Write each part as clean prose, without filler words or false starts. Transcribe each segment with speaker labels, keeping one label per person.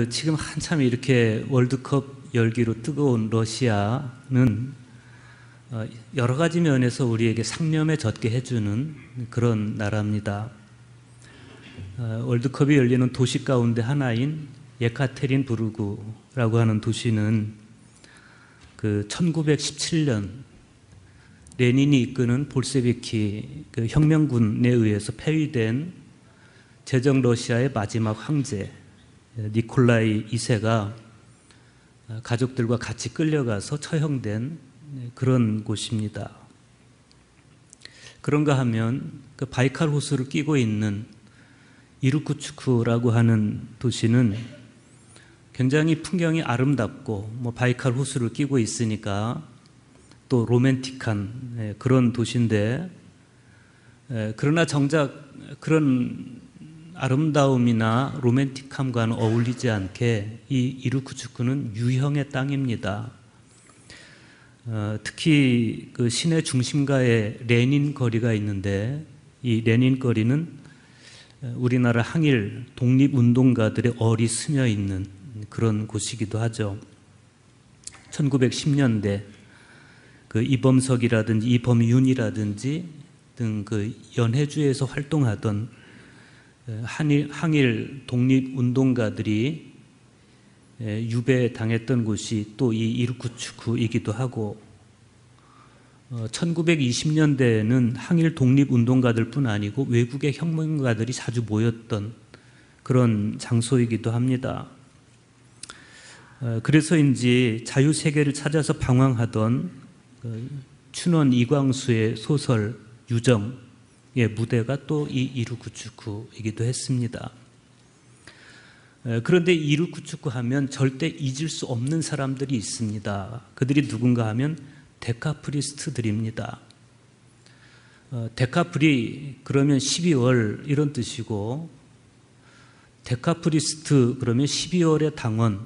Speaker 1: 지금 한참 이렇게 월드컵 열기로 뜨거운 러시아는 여러 가지 면에서 우리에게 상념에 젖게 해주는 그런 나라입니다. 월드컵이 열리는 도시 가운데 하나인 예카테린부르크라고 하는 도시는 1917년 레닌이 이끄는 볼셰비키 혁명군에 의해서 폐위된 제정 러시아의 마지막 황제 니콜라이 2세가 가족들과 같이 끌려가서 처형된 그런 곳입니다. 그런가 하면 바이칼 호수를 끼고 있는 이르쿠츠크라고 하는 도시는 굉장히 풍경이 아름답고 바이칼 호수를 끼고 있으니까 또 로맨틱한 그런 도시인데, 그러나 정작 그런 아름다움이나 로맨틱함과는 어울리지 않게 이 이르쿠츠크는 유형의 땅입니다. 특히 시내 중심가에 레닌 거리가 있는데, 이 레닌 거리는 우리나라 항일 독립운동가들의 얼이 스며 있는 그런 곳이기도 하죠. 1910년대 이범석이라든지 이범윤이라든지 등 연해주에서 활동하던 항일 독립운동가들이 유배당했던 곳이 또 이 이르쿠츠크이기도 하고, 1920년대에는 항일 독립운동가들뿐 아니고 외국의 혁명가들이 자주 모였던 그런 장소이기도 합니다. 그래서인지 자유세계를 찾아서 방황하던 춘원 이광수의 소설 유정의 무대가 또 이 이르쿠츠크이기도 했습니다. 그런데 이르쿠츠크 하면 절대 잊을 수 없는 사람들이 있습니다. 그들이 누군가 하면 데카프리스트들입니다. 데카프리 그러면 12월 이런 뜻이고, 데카프리스트 그러면 12월의 당원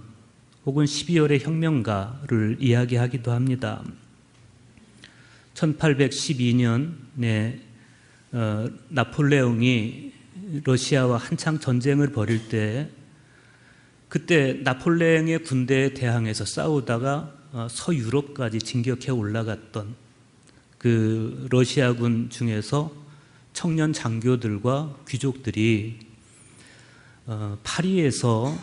Speaker 1: 혹은 12월의 혁명가를 이야기하기도 합니다. 1812년에 나폴레옹이 러시아와 한창 전쟁을 벌일 때, 그때 나폴레옹의 군대에 대항해서 싸우다가 서유럽까지 진격해 올라갔던 그 러시아군 중에서 청년 장교들과 귀족들이 파리에서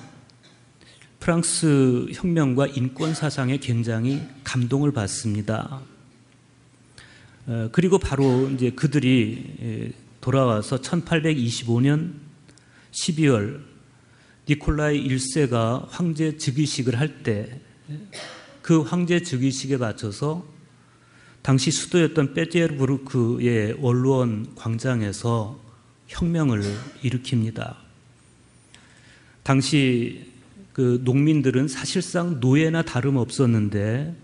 Speaker 1: 프랑스 혁명과 인권 사상에 굉장히 감동을 받습니다. 그리고 바로 이제 그들이 돌아와서 1825년 12월 니콜라이 1세가 황제 즉위식을 할 때, 그 황제 즉위식에 맞춰서 당시 수도였던 페테르부르크의 원로원 광장에서 혁명을 일으킵니다. 당시 농민들은 사실상 노예나 다름없었는데,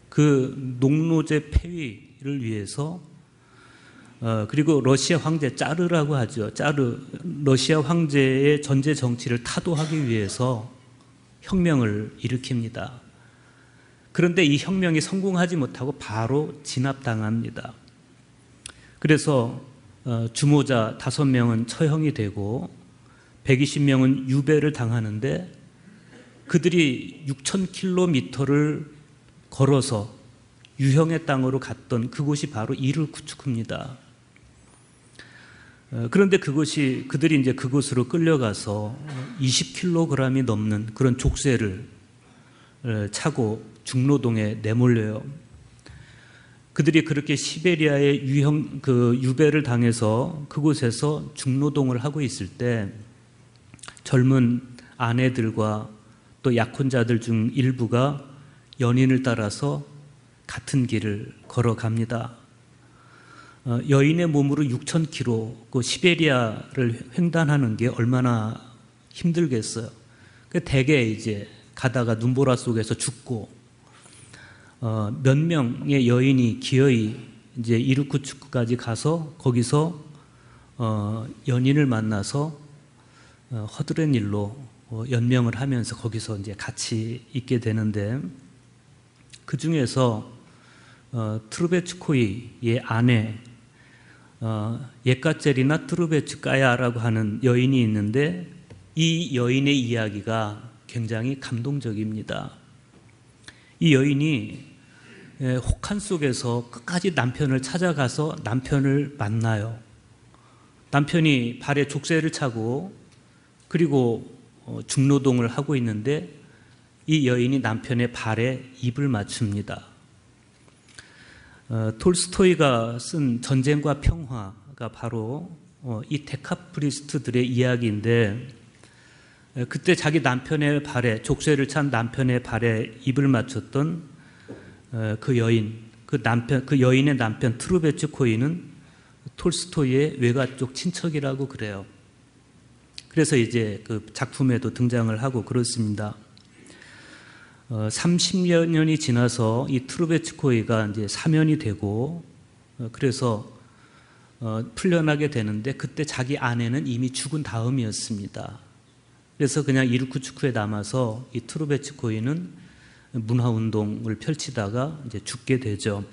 Speaker 1: 그 농노제 폐위를 위해서 그리고 러시아 황제 짜르라고 하죠. 짜르, 러시아 황제의 전제 정치를 타도하기 위해서 혁명을 일으킵니다. 그런데 이 혁명이 성공하지 못하고 바로 진압당합니다. 그래서 주모자 5명은 처형이 되고 120명은 유배를 당하는데, 그들이 6,000km를 걸어서 유형의 땅으로 갔던 그곳이 바로 이르쿠츠크입니다. 그런데 그들이 이제 그곳으로 끌려가서 20kg이 넘는 그런 족쇄를 차고 중노동에 내몰려요. 그들이 그렇게 시베리아의 유배를 당해서 그곳에서 중노동을 하고 있을 때, 젊은 아내들과 또 약혼자들 중 일부가 연인을 따라서 같은 길을 걸어갑니다. 여인의 몸으로 6,000km, 시베리아를 횡단하는 게 얼마나 힘들겠어요. 대개 이제 가다가 눈보라 속에서 죽고, 몇 명의 여인이 기어이 이제 이르쿠츠크까지 가서 거기서 연인을 만나서 허드렛 일로 연명을 하면서 거기서 이제 같이 있게 되는데, 그 중에서 트루베츠코이의 아내 예카체리나 트루베츠카야라고 하는 여인이 있는데, 이 여인의 이야기가 굉장히 감동적입니다. 이 여인이 혹한 속에서 끝까지 남편을 찾아가서 남편을 만나요. 남편이 발에 족쇄를 차고 그리고 중노동을 하고 있는데 이 여인이 남편의 발에 입을 맞춥니다. 톨스토이가 쓴 전쟁과 평화가 바로 이 데카프리스트들의 이야기인데, 그때 자기 남편의 발에, 족쇄를 찬 남편의 발에 입을 맞췄던 그 여인, 그 여인의 남편 트루베츠코이는 톨스토이의 외가 쪽 친척이라고 그래요. 그래서 이제 그 작품에도 등장을 하고 그렇습니다. 30여 년이 지나서 이 트루베츠코이가 이제 사면이 되고, 그래서 풀려나게 되는데, 그때 자기 아내는 이미 죽은 다음이었습니다. 그래서 그냥 이르쿠츠크에 남아서 이 트루베츠코이는 문화운동을 펼치다가 이제 죽게 되죠.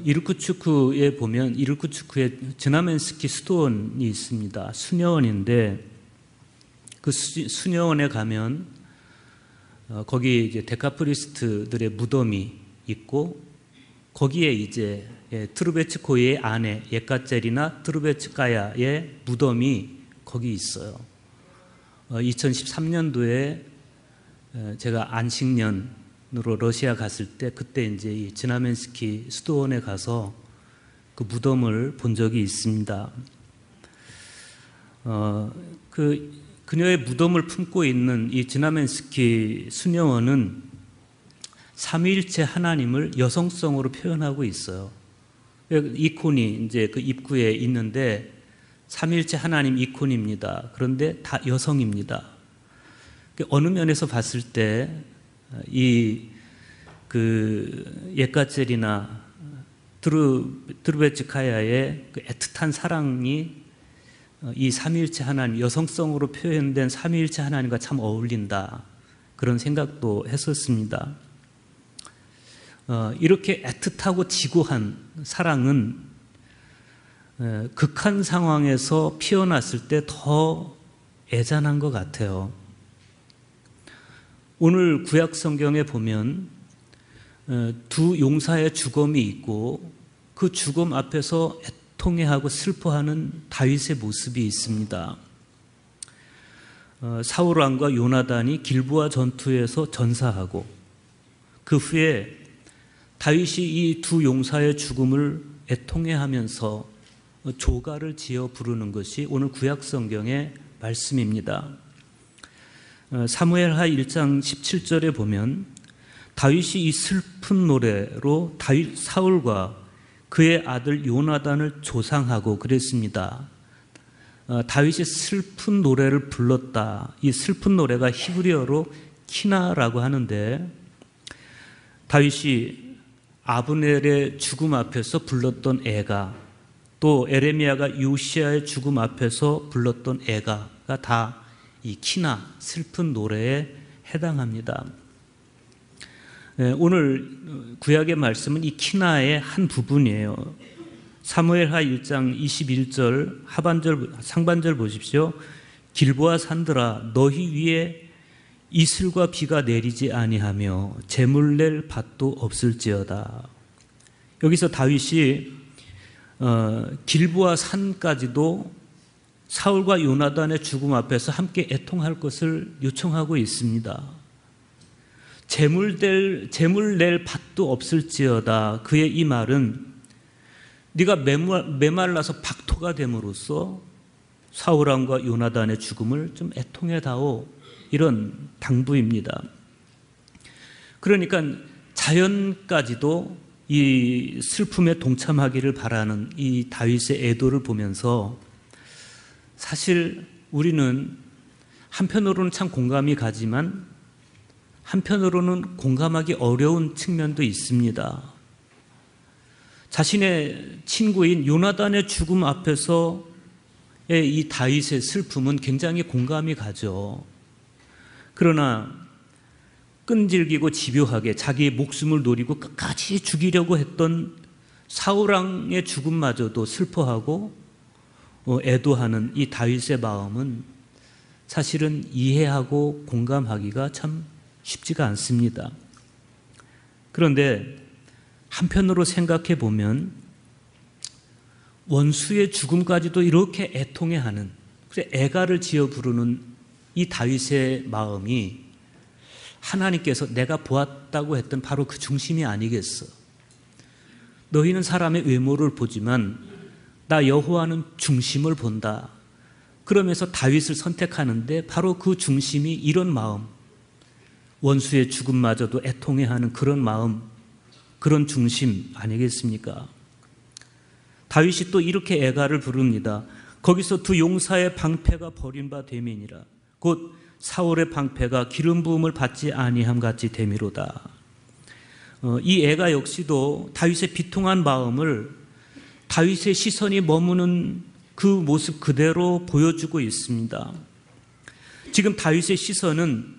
Speaker 1: 이르쿠츠크에 보면 이르쿠츠크에 즈나멘스키 수도원이 있습니다. 수녀원인데 그 수녀원에 가면 거기 이제 데카프리스트들의 무덤이 있고 거기에 이제 트루베츠코이의 아내 예카체리나 트루베츠카야의 무덤이 거기 있어요. 2013년도에 제가 안식년으로 러시아 갔을 때 그때 이제 이 즈나멘스키 수도원에 가서 그 무덤을 본 적이 있습니다. 그녀의 무덤을 품고 있는 이 즈나멘스키 수녀원은 삼위일체 하나님을 여성성으로 표현하고 있어요. 이콘이 이제 그 입구에 있는데 삼위일체 하나님 이콘입니다. 그런데 다 여성입니다. 어느 면에서 봤을 때 이 그 예카체리나 드루베츠카야의 그 애틋한 사랑이 이 삼위일체 하나님, 여성성으로 표현된 삼위일체 하나님과 참 어울린다, 그런 생각도 했었습니다. 이렇게 애틋하고 지고한 사랑은 극한 상황에서 피어났을 때 더 애잔한 것 같아요. 오늘 구약 성경에 보면 두 용사의 죽음이 있고 그 죽음 앞에서 애통해하고 슬퍼하는 다윗의 모습이 있습니다. 사울 왕과 요나단이 길보아 전투에서 전사하고 그 후에 다윗이 이 두 용사의 죽음을 애통해하면서 조가를 지어 부르는 것이 오늘 구약 성경의 말씀입니다. 사무엘하 1장 17절에 보면 다윗이 이 슬픈 노래로 사울과 그의 아들 요나단을 조상하고 그랬습니다. 다윗이 슬픈 노래를 불렀다. 이 슬픈 노래가 히브리어로 키나라고 하는데, 다윗이 아브넬의 죽음 앞에서 불렀던 애가, 또 에레미야가 요시야의 죽음 앞에서 불렀던 애가가 다 이 키나, 슬픈 노래에 해당합니다. 오늘 구약의 말씀은 이 키나의 한 부분이에요. 사무엘하 1장 21절 상반절 보십시오. 길보아 산들아 너희 위에 이슬과 비가 내리지 아니하며 재물 낼 밭도 없을지어다. 여기서 다윗이 길보아 산까지도 사울과 요나단의 죽음 앞에서 함께 애통할 것을 요청하고 있습니다. 재물 낼 밭도 없을지어다. 그의 이 말은 네가 메말라서 박토가 됨으로써 사울 왕과 요나단의 죽음을 좀 애통해다오, 이런 당부입니다. 그러니까 자연까지도 이 슬픔에 동참하기를 바라는 이 다윗의 애도를 보면서 사실 우리는 한편으로는 참 공감이 가지만 한편으로는 공감하기 어려운 측면도 있습니다. 자신의 친구인 요나단의 죽음 앞에서의 이 다윗의 슬픔은 굉장히 공감이 가죠. 그러나 끈질기고 집요하게 자기의 목숨을 노리고 끝까지 죽이려고 했던 사울 왕의 죽음마저도 슬퍼하고 애도하는 이 다윗의 마음은 사실은 이해하고 공감하기가 참 쉽지가 않습니다. 그런데 한편으로 생각해 보면 원수의 죽음까지도 이렇게 애통해하는, 그래서 애가를 지어 부르는 이 다윗의 마음이 하나님께서 내가 보았다고 했던 바로 그 중심이 아니겠어. 너희는 사람의 외모를 보지만 나 여호와는 중심을 본다. 그러면서 다윗을 선택하는데 바로 그 중심이 이런 마음, 원수의 죽음마저도 애통해하는 그런 마음, 그런 중심 아니겠습니까? 다윗이 또 이렇게 애가를 부릅니다. 거기서 두 용사의 방패가 버린 바 됨이니라. 곧 사울의 방패가 기름 부음을 받지 아니함 같이 됨이로다. 이 애가 역시도 다윗의 비통한 마음을 다윗의 시선이 머무는 그 모습 그대로 보여주고 있습니다. 지금 다윗의 시선은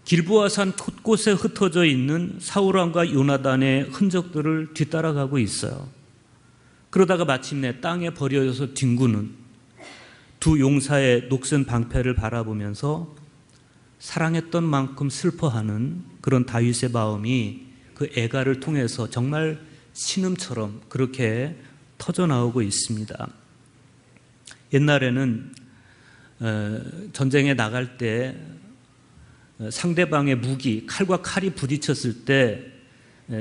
Speaker 1: 길보아산 곳곳에 흩어져 있는 사울 왕과 요나단의 흔적들을 뒤따라가고 있어요. 그러다가 마침내 땅에 버려져서 뒹구는 두 용사의 녹슨 방패를 바라보면서 사랑했던 만큼 슬퍼하는 그런 다윗의 마음이 그 애가를 통해서 정말 신음처럼 그렇게 터져나오고 있습니다. 옛날에는 전쟁에 나갈 때 상대방의 무기, 칼과 칼이 부딪혔을 때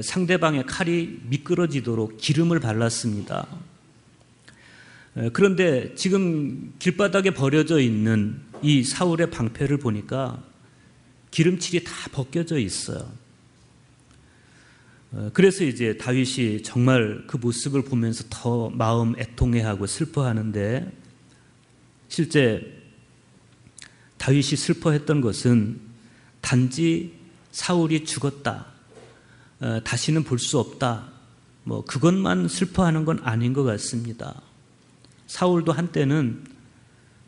Speaker 1: 상대방의 칼이 미끄러지도록 기름을 발랐습니다. 그런데 지금 길바닥에 버려져 있는 이 사울의 방패를 보니까 기름칠이 다 벗겨져 있어요. 그래서 이제 다윗이 정말 그 모습을 보면서 더 마음 애통해하고 슬퍼하는데, 실제 다윗이 슬퍼했던 것은 단지 사울이 죽었다, 다시는 볼 수 없다, 그것만 슬퍼하는 건 아닌 것 같습니다. 사울도 한때는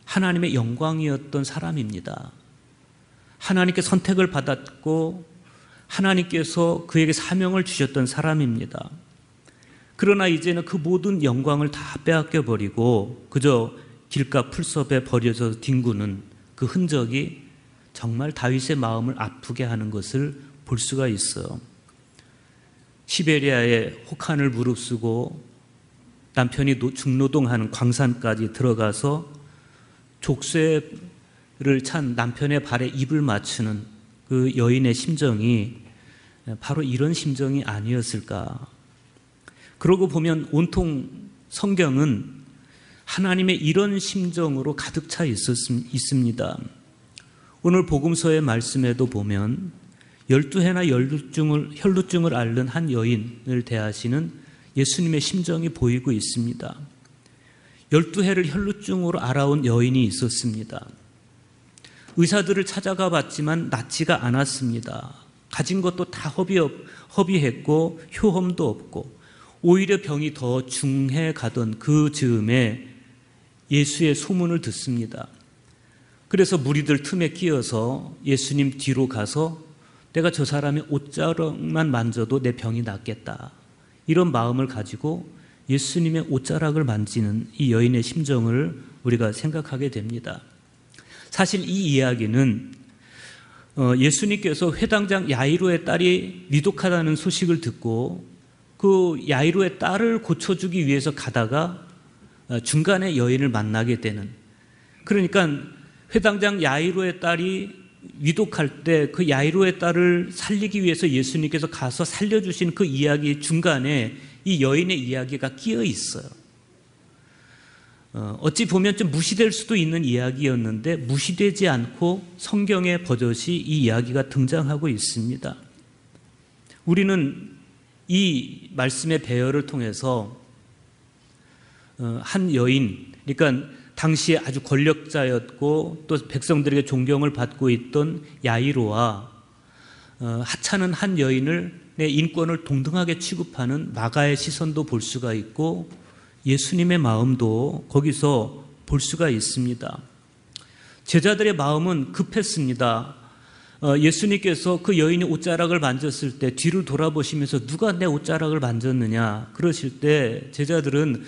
Speaker 1: 하나님의 영광이었던 사람입니다. 하나님께 선택을 받았고 하나님께서 그에게 사명을 주셨던 사람입니다. 그러나 이제는 그 모든 영광을 다 빼앗겨 버리고 그저 길가 풀섭에 버려져 뒹구는 그 흔적이 정말 다윗의 마음을 아프게 하는 것을 볼 수가 있어요. 시베리아의 혹한을 무릅쓰고 남편이 중노동하는 광산까지 들어가서 족쇄를 찬 남편의 발에 입을 맞추는 그 여인의 심정이 바로 이런 심정이 아니었을까. 그러고 보면 온통 성경은 하나님의 이런 심정으로 가득 차 있습니다. 오늘 복음서의 말씀에도 보면 12해나 혈루증을 앓는 한 여인을 대하시는 예수님의 심정이 보이고 있습니다. 12해를 혈루증으로 앓아온 여인이 있었습니다. 의사들을 찾아가 봤지만 낫지가 않았습니다. 가진 것도 다 허비했고 효험도 없고 오히려 병이 더 중해 가던 그 즈음에 예수의 소문을 듣습니다. 그래서 무리들 틈에 끼어서 예수님 뒤로 가서 내가 저 사람의 옷자락만 만져도 내 병이 낫겠다, 이런 마음을 가지고 예수님의 옷자락을 만지는 이 여인의 심정을 우리가 생각하게 됩니다. 사실 이 이야기는 예수님께서 회당장 야이로의 딸이 위독하다는 소식을 듣고 그 야이로의 딸을 고쳐주기 위해서 가다가 중간에 여인을 만나게 되는, 그러니까 회당장 야이로의 딸이 위독할 때 그 야이로의 딸을 살리기 위해서 예수님께서 가서 살려주신 그 이야기 중간에 이 여인의 이야기가 끼어 있어요. 어찌 보면 좀 무시될 수도 있는 이야기였는데 무시되지 않고 성경에 버젓이 이 이야기가 등장하고 있습니다. 우리는 이 말씀의 배열을 통해서 한 여인, 그러니까 당시에 아주 권력자였고 또 백성들에게 존경을 받고 있던 야이로와 하찮은 한 여인을 내 인권을 동등하게 취급하는 마가의 시선도 볼 수가 있고 예수님의 마음도 거기서 볼 수가 있습니다. 제자들의 마음은 급했습니다. 예수님께서 그 여인의 옷자락을 만졌을 때 뒤를 돌아보시면서 누가 내 옷자락을 만졌느냐 그러실 때 제자들은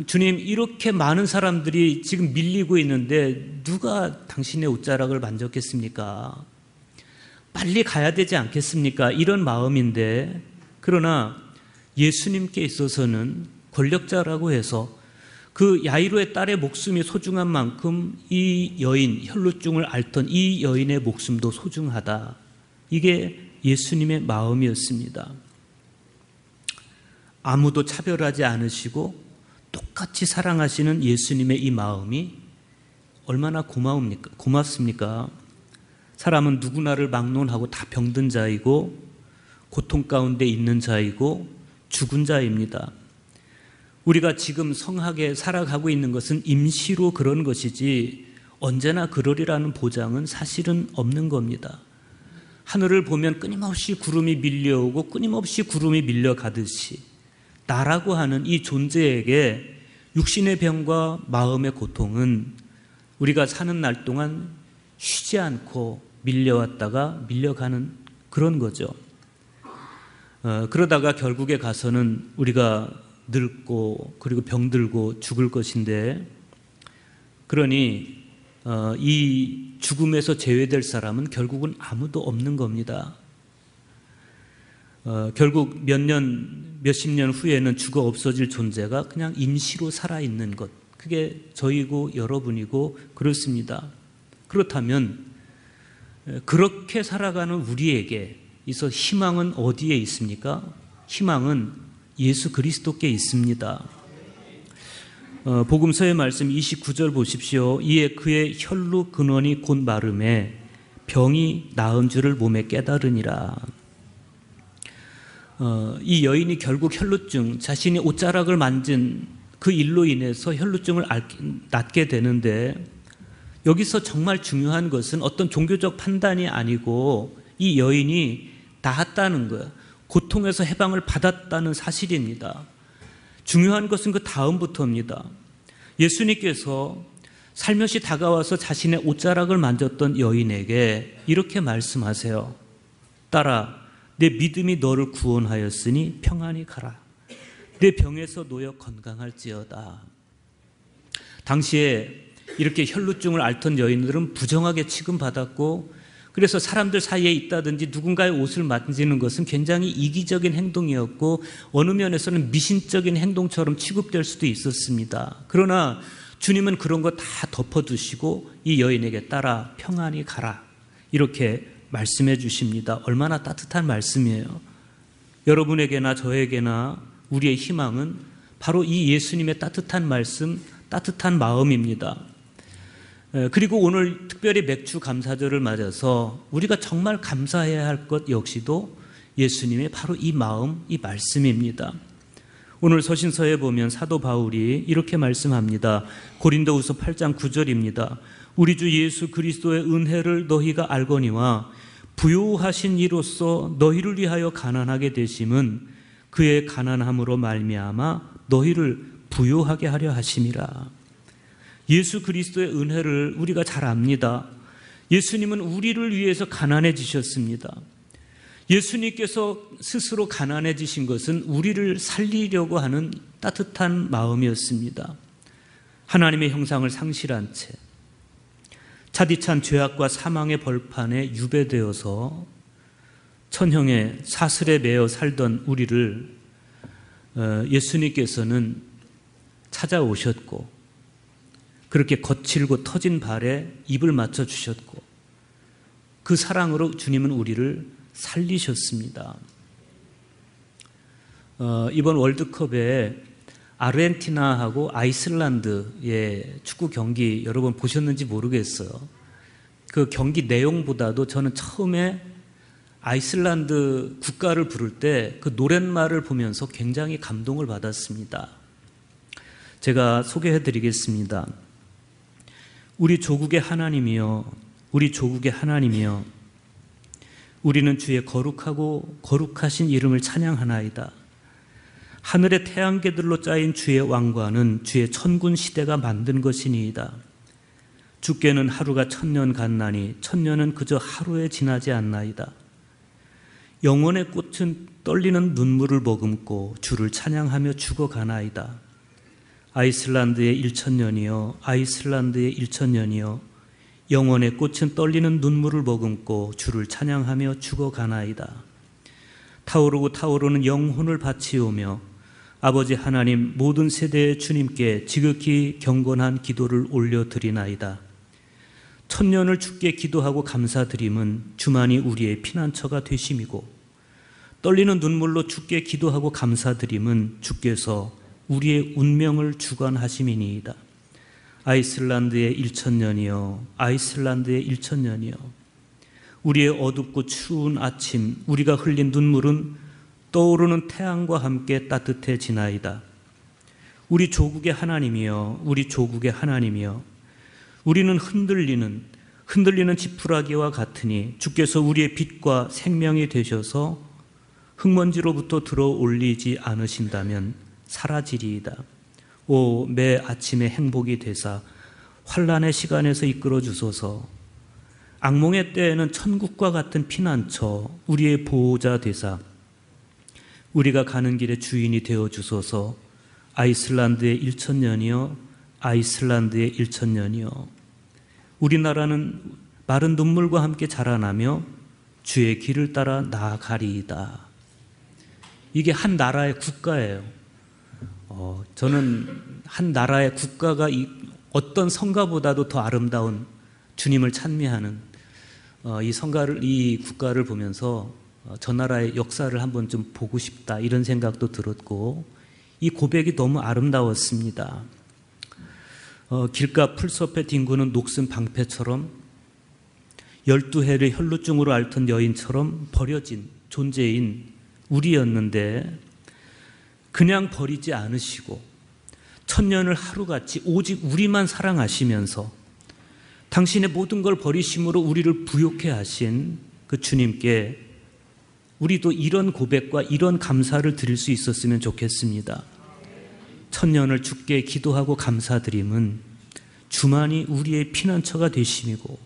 Speaker 1: 주님, 이렇게 많은 사람들이 지금 밀리고 있는데 누가 당신의 옷자락을 만졌겠습니까? 빨리 가야 되지 않겠습니까? 이런 마음인데, 그러나 예수님께 있어서는 권력자라고 해서 그 야이로의 딸의 목숨이 소중한 만큼 이 여인, 혈루증을 앓던 이 여인의 목숨도 소중하다. 이게 예수님의 마음이었습니다. 아무도 차별하지 않으시고 똑같이 사랑하시는 예수님의 이 마음이 얼마나 고맙습니까? 사람은 누구나를 막론하고 다 병든 자이고 고통 가운데 있는 자이고 죽은 자입니다. 우리가 지금 성하게 살아가고 있는 것은 임시로 그런 것이지 언제나 그러리라는 보장은 사실은 없는 겁니다. 하늘을 보면 끊임없이 구름이 밀려오고 끊임없이 구름이 밀려가듯이 나라고 하는 이 존재에게 육신의 병과 마음의 고통은 우리가 사는 날 동안 쉬지 않고 밀려왔다가 밀려가는 그런 거죠. 그러다가 결국에 가서는 우리가 늙고 그리고 병들고 죽을 것인데, 그러니 이 죽음에서 제외될 사람은 결국은 아무도 없는 겁니다. 결국 몇십 년 후에는 죽어 없어질 존재가 그냥 임시로 살아있는 것, 그게 저희고 여러분이고 그렇습니다. 그렇다면 그렇게 살아가는 우리에게 있어 희망은 어디에 있습니까? 희망은 예수 그리스도께 있습니다. 복음서의 말씀 29절 보십시오. 이에 그의 혈루 근원이 곧 마름에 병이 나은 줄을 몸에 깨달으니라. 이 여인이 결국 혈루증, 자신이 옷자락을 만진 그 일로 인해서 혈루증을 낫게 되는데, 여기서 정말 중요한 것은 어떤 종교적 판단이 아니고 이 여인이 나았다는 거예요. 고통에서 해방을 받았다는 사실입니다. 중요한 것은 그 다음부터입니다. 예수님께서 살며시 다가와서 자신의 옷자락을 만졌던 여인에게 이렇게 말씀하세요. 딸아, 내 믿음이 너를 구원하였으니 평안히 가라. 내 병에서 놓여 건강할지어다. 당시에 이렇게 혈루증을 앓던 여인들은 부정하게 취급받았고, 그래서 사람들 사이에 있다든지 누군가의 옷을 만지는 것은 굉장히 이기적인 행동이었고 어느 면에서는 미신적인 행동처럼 취급될 수도 있었습니다. 그러나 주님은 그런 거 다 덮어두시고 이 여인에게 따라 평안히 가라, 이렇게 말씀해 주십니다. 얼마나 따뜻한 말씀이에요. 여러분에게나 저에게나 우리의 희망은 바로 이 예수님의 따뜻한 말씀, 따뜻한 마음입니다. 그리고 오늘 특별히 맥주 감사절을 맞아서 우리가 정말 감사해야 할 것 역시도 예수님의 바로 이 마음, 이 말씀입니다. 오늘 서신서에 보면 사도 바울이 이렇게 말씀합니다. 고린도후서 8장 9절입니다. 우리 주 예수 그리스도의 은혜를 너희가 알거니와 부요하신 이로써 너희를 위하여 가난하게 되심은 그의 가난함으로 말미암아 너희를 부요하게 하려 하심이라. 예수 그리스도의 은혜를 우리가 잘 압니다. 예수님은 우리를 위해서 가난해지셨습니다. 예수님께서 스스로 가난해지신 것은 우리를 살리려고 하는 따뜻한 마음이었습니다. 하나님의 형상을 상실한 채 차디찬 죄악과 사망의 벌판에 유배되어서 천형의 사슬에 매여 살던 우리를 예수님께서는 찾아오셨고, 그렇게 거칠고 터진 발에 입을 맞춰 주셨고, 그 사랑으로 주님은 우리를 살리셨습니다. 이번 월드컵에 아르헨티나하고 아이슬란드의 축구 경기 여러분 보셨는지 모르겠어요. 그 경기 내용보다도 저는 처음에 아이슬란드 국가를 부를 때 그 노랫말을 보면서 굉장히 감동을 받았습니다. 제가 소개해 드리겠습니다. 우리 조국의 하나님이여, 우리 조국의 하나님이여, 우리는 주의 거룩하고 거룩하신 이름을 찬양하나이다. 하늘의 태양계들로 짜인 주의 왕관은 주의 천군 시대가 만든 것이니이다. 주께는 하루가 1000년 같나니 1000년은 그저 하루에 지나지 않나이다. 영혼의 꽃은 떨리는 눈물을 머금고 주를 찬양하며 죽어가나이다. 아이슬란드의 1000년이여 아이슬란드의 1000년이여 영혼의 꽃은 떨리는 눈물을 머금고 주를 찬양하며 죽어가나이다. 타오르고 타오르는 영혼을 바치오며 아버지 하나님 모든 세대의 주님께 지극히 경건한 기도를 올려드리나이다. 천년을 주께 기도하고 감사드림은 주만이 우리의 피난처가 되심이고 떨리는 눈물로 주께 기도하고 감사드림은 주께서 우리의 운명을 주관하심이니이다. 아이슬란드의 1000년이여 아이슬란드의 1000년이여 우리의 어둡고 추운 아침 우리가 흘린 눈물은 떠오르는 태양과 함께 따뜻해지나이다. 우리 조국의 하나님이여 우리 조국의 하나님이여 우리는 흔들리는 지푸라기와 같으니 주께서 우리의 빛과 생명이 되셔서 흙먼지로부터 들어 올리지 않으신다면 사라지리이다. 오, 매 아침에 행복이 되사 환난의 시간에서 이끌어 주소서. 악몽의 때에는 천국과 같은 피난처 우리의 보호자 되사 우리가 가는 길의 주인이 되어 주소서. 아이슬란드의 1000년이여 아이슬란드의 1000년이여 우리나라는 마른 눈물과 함께 자라나며 주의 길을 따라 나아가리이다. 이게 한 나라의 국가예요. 저는 한 나라의 국가가 어떤 성가보다도 더 아름다운 주님을 찬미하는 이 국가를 보면서 저 나라의 역사를 한번 좀 보고 싶다 이런 생각도 들었고 이 고백이 너무 아름다웠습니다. 길가 풀숲에 뒹구는 녹슨 방패처럼 12해를 혈루증으로 앓던 여인처럼 버려진 존재인 우리였는데 그냥 버리지 않으시고 천년을 하루같이 오직 우리만 사랑하시면서 당신의 모든 걸 버리심으로 우리를 부욕해 하신 그 주님께 우리도 이런 고백과 이런 감사를 드릴 수 있었으면 좋겠습니다. 천년을 주께 기도하고 감사드림은 주만이 우리의 피난처가 되심이고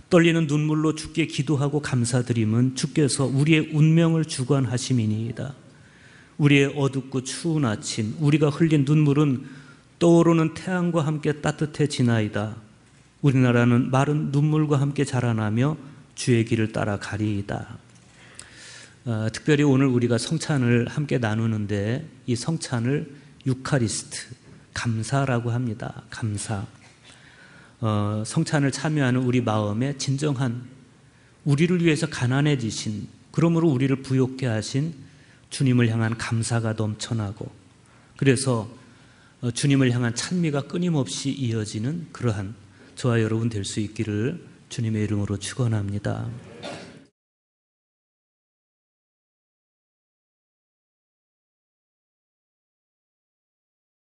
Speaker 1: 떨리는 눈물로 주께 기도하고 감사드림은 주께서 우리의 운명을 주관하심이니이다. 우리의 어둡고 추운 아침 우리가 흘린 눈물은 떠오르는 태양과 함께 따뜻해지나이다. 우리나라는 마른 눈물과 함께 자라나며 주의 길을 따라 가리이다. 특별히 오늘 우리가 성찬을 함께 나누는데 이 성찬을 유카리스트, 감사라고 합니다. 감사. 성찬을 참여하는 우리 마음에 진정한 우리를 위해서 가난해지신 그러므로 우리를 부욕해 하신 주님을 향한 감사가 넘쳐나고 그래서 주님을 향한 찬미가 끊임없이 이어지는 그러한 저와 여러분 될 수 있기를 주님의 이름으로 축원합니다.